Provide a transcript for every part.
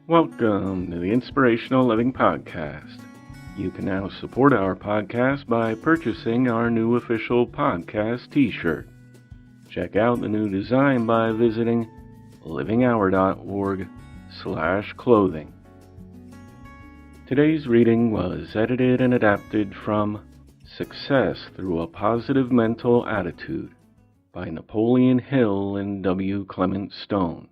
Welcome to the Inspirational Living Podcast. You can now support our podcast by purchasing our new official podcast t-shirt. Check out the new design by visiting livinghour.org/clothing. Today's reading was edited and adapted from Success Through a Positive Mental Attitude by Napoleon Hill and W. Clement Stone.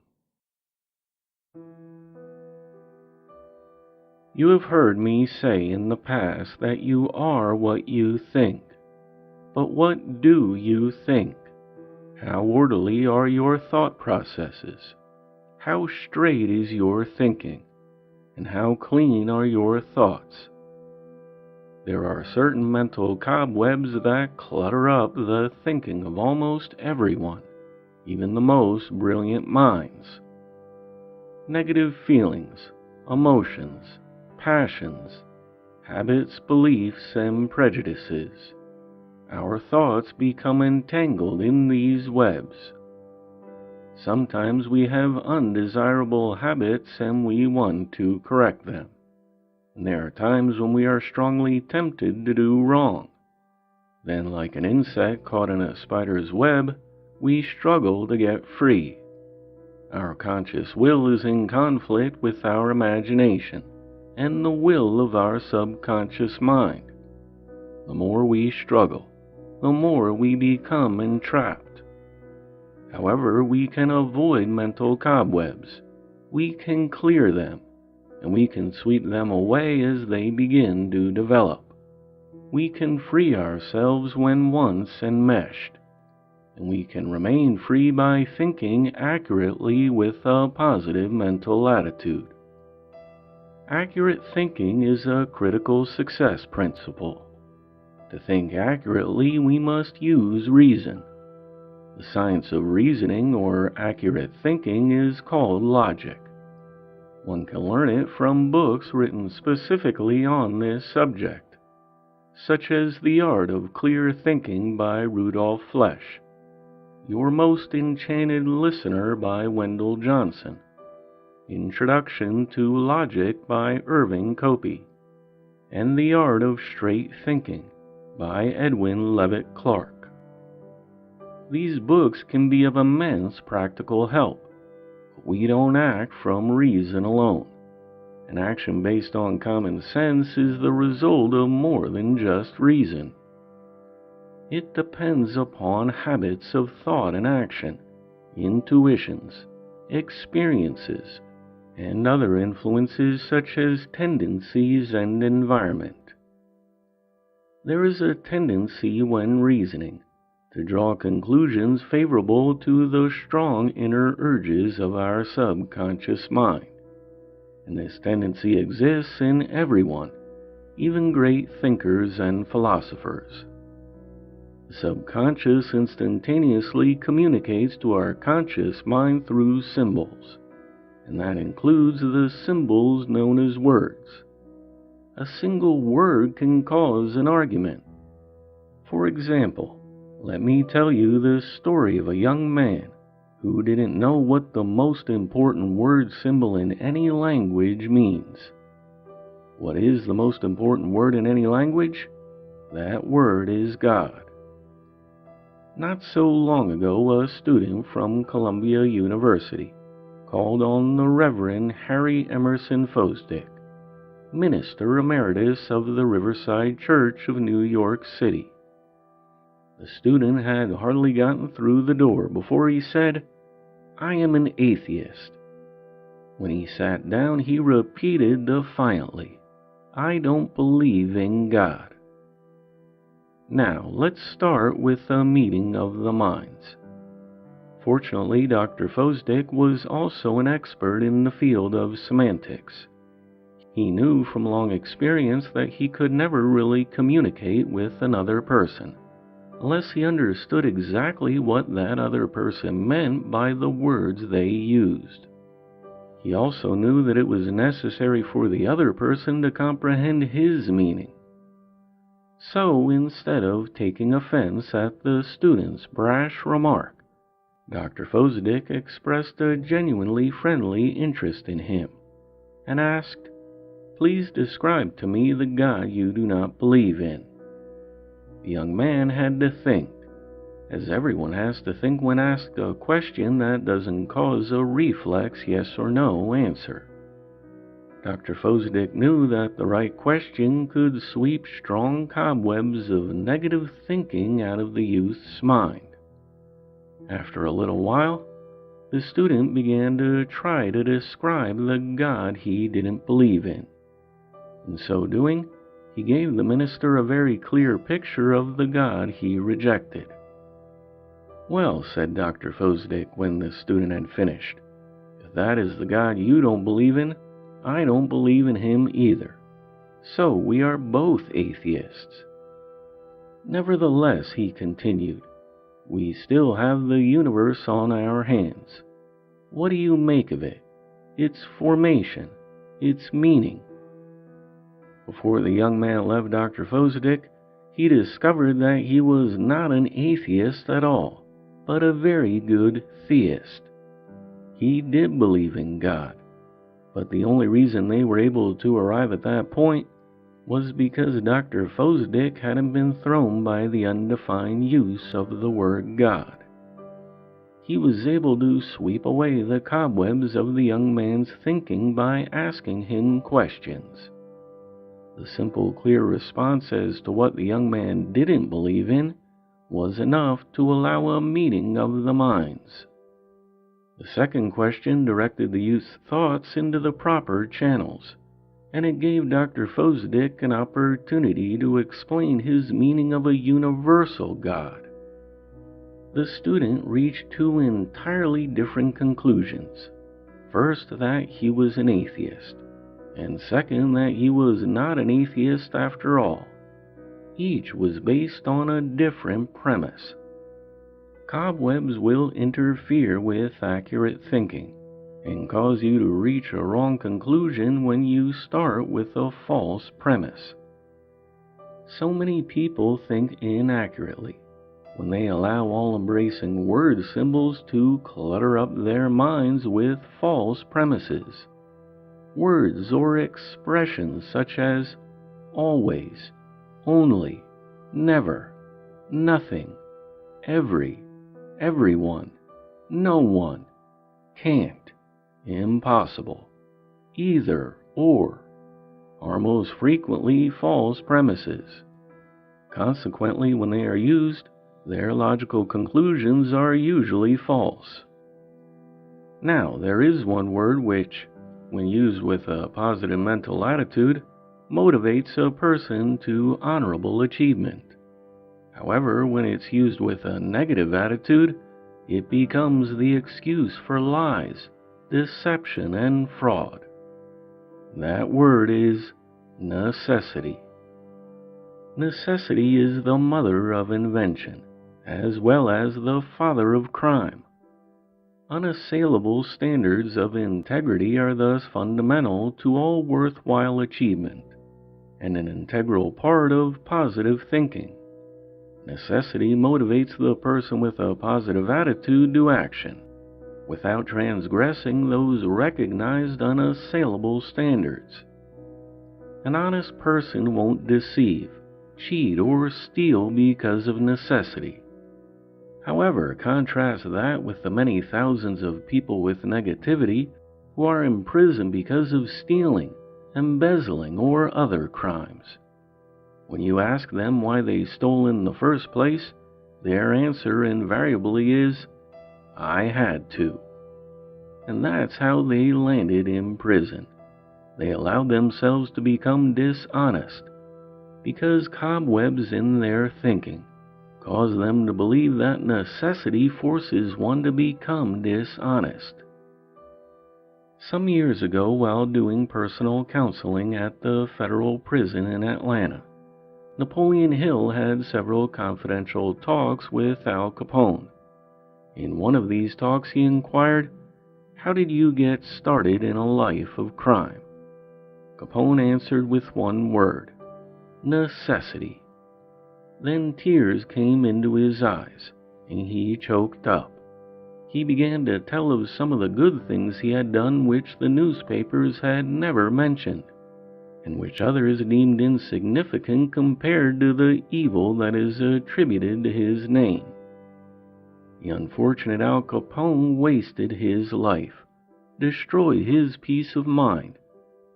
You have heard me say in the past that you are what you think. But what do you think? How orderly are your thought processes? How straight is your thinking? And how clean are your thoughts? There are certain mental cobwebs that clutter up the thinking of almost everyone, even the most brilliant minds. Negative feelings, emotions, passions, habits, beliefs, and prejudices. Our thoughts become entangled in these webs. Sometimes we have undesirable habits and we want to correct them. And there are times when we are strongly tempted to do wrong. Then, like an insect caught in a spider's web, we struggle to get free. Our conscious will is in conflict with our imagination and the will of our subconscious mind. The more we struggle, the more we become entrapped. However, we can avoid mental cobwebs. We can clear them, and we can sweep them away as they begin to develop. We can free ourselves when once enmeshed, and we can remain free by thinking accurately with a positive mental attitude. Accurate thinking is a critical success principle. To think accurately, we must use reason. The science of reasoning or accurate thinking is called logic. One can learn it from books written specifically on this subject, such as The Art of Clear Thinking by Rudolf Flesch, Your Most Enchanted Listener by Wendell Johnson, Introduction to Logic by Irving Copi, and The Art of Straight Thinking by Edwin Leavitt Clarke. These books can be of immense practical help. We don't act from reason alone. An action based on common sense is the result of more than just reason. It depends upon habits of thought and action, intuitions, experiences, and other influences such as tendencies and environment. There is a tendency when reasoning to draw conclusions favorable to the strong inner urges of our subconscious mind. And this tendency exists in everyone, even great thinkers and philosophers. The subconscious instantaneously communicates to our conscious mind through symbols, and that includes the symbols known as words. A single word can cause an argument. For example, let me tell you the story of a young man who didn't know what the most important word symbol in any language means. What is the most important word in any language? That word is God. Not so long ago, a student from Columbia University called on the Reverend Harry Emerson Fosdick, Minister Emeritus of the Riverside Church of New York City. The student had hardly gotten through the door before he said, "I am an atheist." When he sat down, he repeated defiantly, "I don't believe in God." Now, let's start with a meeting of the minds. Fortunately, Dr. Fosdick was also an expert in the field of semantics. He knew from long experience that he could never really communicate with another person unless he understood exactly what that other person meant by the words they used. He also knew that it was necessary for the other person to comprehend his meaning. So, instead of taking offense at the student's brash remark, Dr. Fosdick expressed a genuinely friendly interest in him and asked, "Please describe to me the God you do not believe in." The young man had to think, as everyone has to think when asked a question that doesn't cause a reflex yes or no answer. Dr. Fosdick knew that the right question could sweep strong cobwebs of negative thinking out of the youth's mind. After a little while, the student began to try to describe the God he didn't believe in. In so doing, he gave the minister a very clear picture of the God he rejected. "Well," said Dr. Fosdick when the student had finished, "if that is the God you don't believe in, I don't believe in him either. So we are both atheists." "Nevertheless," he continued, "we still have the universe on our hands. What do you make of it? Its formation, its meaning?" Before the young man left Dr. Fosdick, he discovered that he was not an atheist at all, but a very good theist. He did believe in God, but the only reason they were able to arrive at that point was because Dr. Fosdick hadn't been thrown by the undefined use of the word God. He was able to sweep away the cobwebs of the young man's thinking by asking him questions. The simple, clear response as to what the young man didn't believe in was enough to allow a meeting of the minds. The second question directed the youth's thoughts into the proper channels, and it gave Dr. Fosdick an opportunity to explain his meaning of a universal God. The student reached two entirely different conclusions. First, that he was an atheist, and second, that he was not an atheist after all. Each was based on a different premise. Cobwebs will interfere with accurate thinking and cause you to reach a wrong conclusion when you start with a false premise. So many people think inaccurately when they allow all-embracing word symbols to clutter up their minds with false premises. Words or expressions such as always, only, never, nothing, everyone, no one, can't, impossible, either, or, are most frequently false premises. Consequently, when they are used, their logical conclusions are usually false. Now, there is one word which, when used with a positive mental attitude, motivates a person to honorable achievement. However, when it's used with a negative attitude, it becomes the excuse for lies, deception, and fraud. That word is necessity. Necessity is the mother of invention, as well as the father of crime. Unassailable standards of integrity are thus fundamental to all worthwhile achievement, and an integral part of positive thinking. Necessity motivates the person with a positive attitude to action, without transgressing those recognized unassailable standards. An honest person won't deceive, cheat, or steal because of necessity. However, contrast that with the many thousands of people with negativity who are imprisoned because of stealing, embezzling, or other crimes. When you ask them why they stole in the first place, their answer invariably is, "I had to." And that's how they landed in prison. They allowed themselves to become dishonest, because cobwebs in their thinking cause them to believe that necessity forces one to become dishonest. Some years ago, while doing personal counseling at the federal prison in Atlanta, Napoleon Hill had several confidential talks with Al Capone. In one of these talks he inquired, "How did you get started in a life of crime?" Capone answered with one word, "necessity." Then tears came into his eyes, and he choked up. He began to tell of some of the good things he had done which the newspapers had never mentioned, and which others deemed insignificant compared to the evil that is attributed to his name. The unfortunate Al Capone wasted his life, destroyed his peace of mind,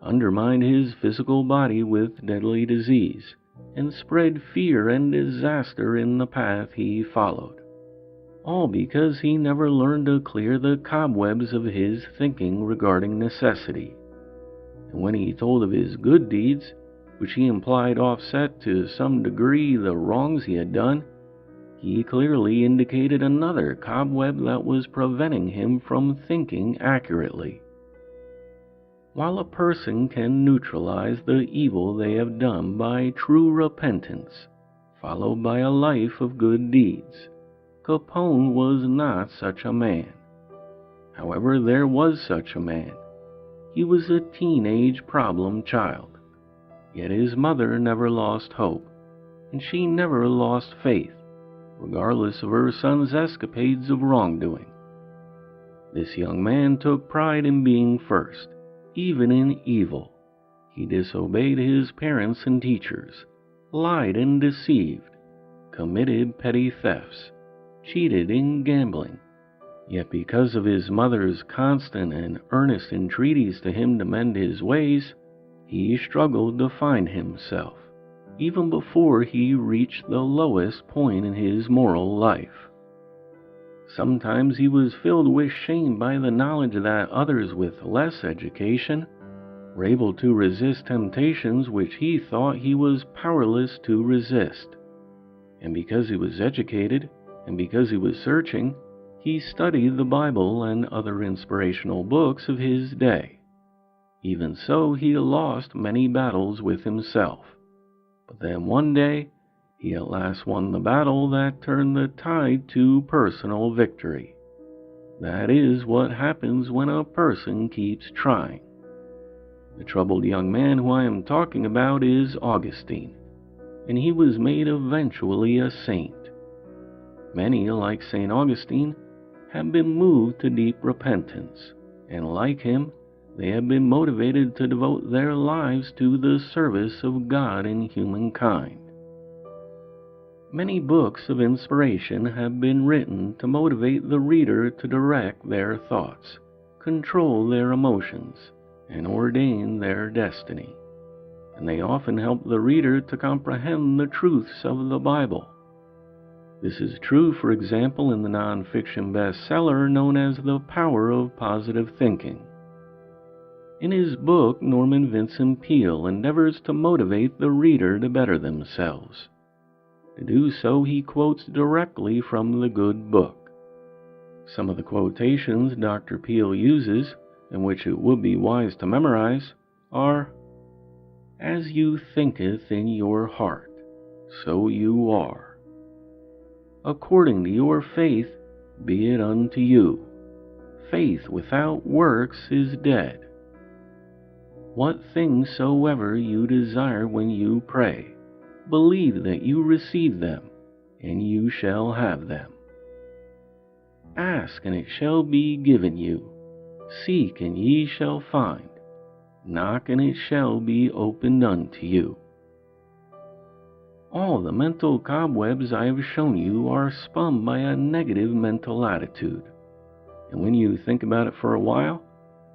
undermined his physical body with deadly disease, and spread fear and disaster in the path he followed. All because he never learned to clear the cobwebs of his thinking regarding necessity. And when he told of his good deeds, which he implied offset to some degree the wrongs he had done, he clearly indicated another cobweb that was preventing him from thinking accurately. While a person can neutralize the evil they have done by true repentance, followed by a life of good deeds, Capone was not such a man. However, there was such a man. He was a teenage problem child, yet his mother never lost hope, and she never lost faith, regardless of her son's escapades of wrongdoing. This young man took pride in being first, even in evil. He disobeyed his parents and teachers, lied and deceived, committed petty thefts, cheated in gambling. Yet because of his mother's constant and earnest entreaties to him to mend his ways, he struggled to find himself, even before he reached the lowest point in his moral life. Sometimes he was filled with shame by the knowledge that others with less education were able to resist temptations which he thought he was powerless to resist. And because he was educated, and because he was searching, he studied the Bible and other inspirational books of his day. Even so, he lost many battles with himself. But then one day, he at last won the battle that turned the tide to personal victory. That is what happens when a person keeps trying. The troubled young man who I am talking about is Augustine, and he was made eventually a saint. Many, like St. Augustine, have been moved to deep repentance, and like him, they have been motivated to devote their lives to the service of God and humankind. Many books of inspiration have been written to motivate the reader to direct their thoughts, control their emotions, and ordain their destiny. And they often help the reader to comprehend the truths of the Bible. This is true, for example, in the non-fiction bestseller known as The Power of Positive Thinking. In his book, Norman Vincent Peale endeavors to motivate the reader to better themselves. To do so, he quotes directly from the good book. Some of the quotations Dr. Peale uses, and which it would be wise to memorize, are, "As you thinketh in your heart, so you are. According to your faith, be it unto you. Faith without works is dead. What things soever you desire when you pray, believe that you receive them, and you shall have them. Ask, and it shall be given you. Seek, and ye shall find. Knock, and it shall be opened unto you." All the mental cobwebs I have shown you are spun by a negative mental attitude. And when you think about it for a while,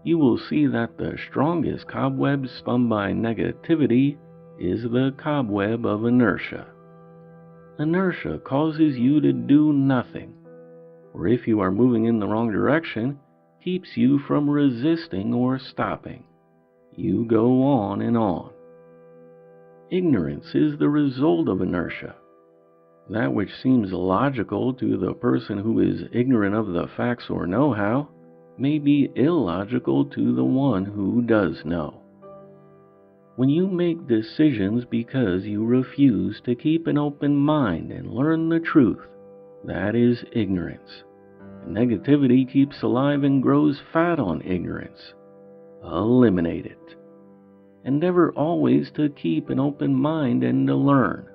you will see that the strongest cobweb spun by negativity is the cobweb of inertia. Inertia causes you to do nothing, or if you are moving in the wrong direction, keeps you from resisting or stopping. You go on and on. Ignorance is the result of inertia. That which seems logical to the person who is ignorant of the facts or know-how may be illogical to the one who does know. When you make decisions because you refuse to keep an open mind and learn the truth, that is ignorance. And negativity keeps alive and grows fat on ignorance. Eliminate it. Endeavor always to keep an open mind and to learn.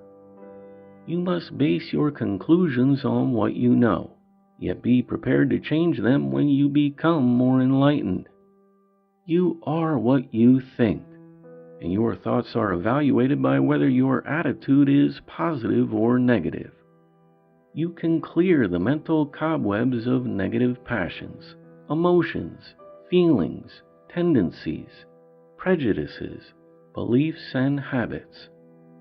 You must base your conclusions on what you know, yet be prepared to change them when you become more enlightened. You are what you think, and your thoughts are evaluated by whether your attitude is positive or negative. You can clear the mental cobwebs of negative passions, emotions, feelings, tendencies, prejudices, beliefs, and habits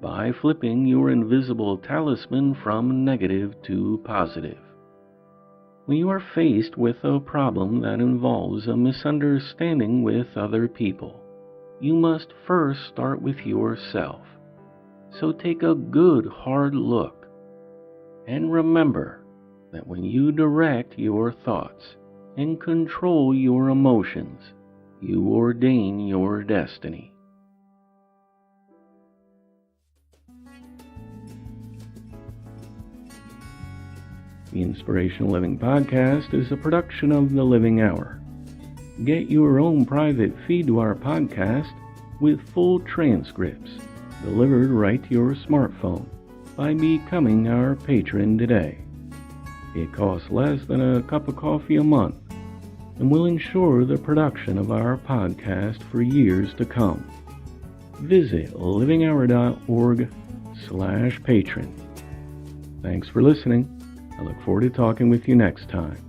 by flipping your invisible talisman from negative to positive. When you are faced with a problem that involves a misunderstanding with other people, you must first start with yourself. So take a good hard look. And remember that when you direct your thoughts and control your emotions, you ordain your destiny. The Inspirational Living Podcast is a production of The Living Hour. Get your own private feed to our podcast with full transcripts delivered right to your smartphone by becoming our patron today. It costs less than a cup of coffee a month and will ensure the production of our podcast for years to come. Visit livinghour.org/patron. Thanks for listening. I look forward to talking with you next time.